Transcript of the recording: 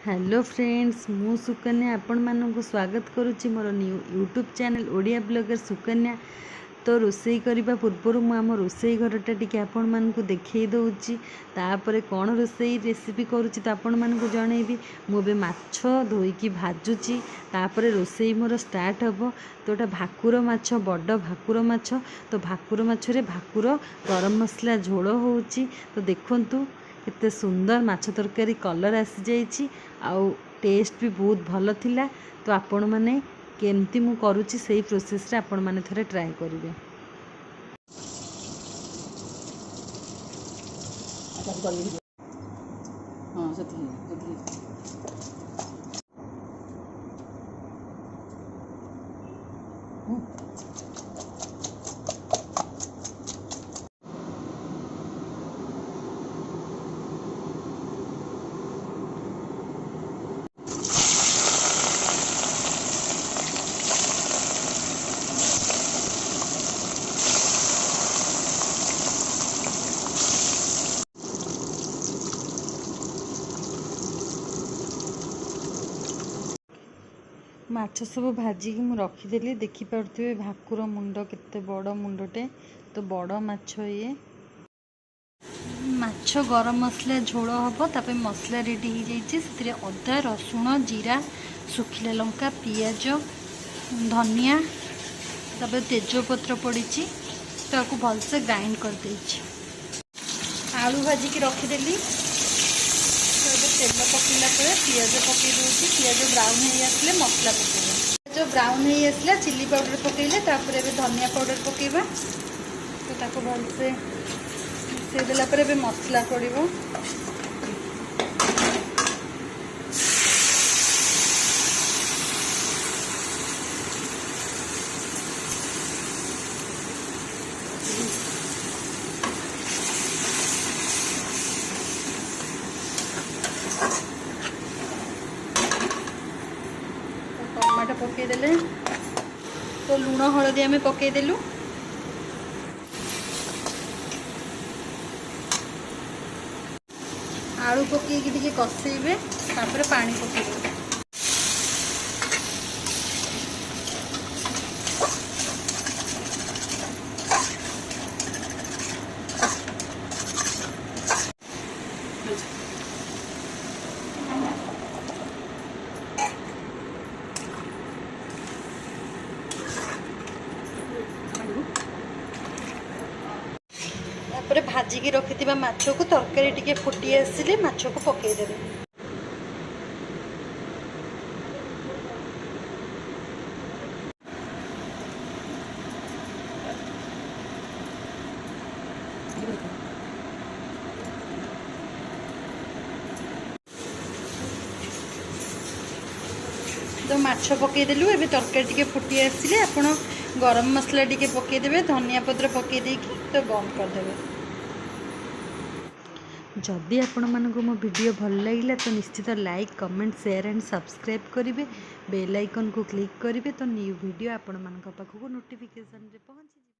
Hello friends मु सुकन्या आपण मानक स्वागत करुच्ची मोर new YouTube channel Odia blogger Sukanya. तो रोसई करने पूर्वर मुझे रोसई घरटा टी आपण मानक देखई दूची तापर कौन रोसई रेसिपी करुच्ची तो आपण मानक जनइबी। मुझे माछ धोईकी भाजुची तापर रोसई मोर स्टार्ट हम। तो गोटे भाकुर माछ बड़ भाकुर माछ तो भाकुर माछरे भाकुर गरम मसला झोल होची। तो देखंतु केते सुंदर माछ तरकारी कलर आसी जाइए आउ टेस्ट भी बहुत भल थिला। तो आपण माने केमती मु करूची सेही प्रोसेस रे आपण माने थरे ट्राई करिवे। हाँ से माछ सब भाजिक मु रखीदेली। देखिपे भाकुर मुंड केते बड़ मुंडटे। तो बड़ माछ ये माछ गरम मसला झोल हम। तापर मसला रेडी हो जाइए। अदा रसुण जीरा सुखिला लंका पियाज धनिया तापर तेजपत्र पड़ी ताकू भलसे ग्राइंड कर देछि। आलू भाजिकी रखीदेली। तेल पकईला पियाज पकई दूसरी पियाज ब्राउन हो आसले मसला पकईबा। पियाज ब्राउन हो आसला चिली पाउडर पकईले तापर एबे धनिया पाउडर पकईबा। तो ताको भलसे मिसई देला पर एबे मसला पड़िबो। टमाटो पकईदेले। तो लुण हलदी आम पकईदेलु। आलू पकईकी टिके कषेबे तापर पानी पकईबे। भाजिकी रखि माछ को तरकारी टिके फुटी आसिले माछ को पकईदेवे। तो माछ पकईदेलु। एबे तरकारी टिके फुटी आसिले आपण गरम मसला टिके पकईदेवे धनिया पत्र पकई देकी तो बंद करदेवे। जदि आपण मानक मो वीडियो भल लगिला तो निश्चित like comment share and subscribe करेंगे। बेल आइकन को क्लिक करेंगे तो न्यू वीडियो आपण मानक पाखक नोटिफिकेशन रे पहुंची।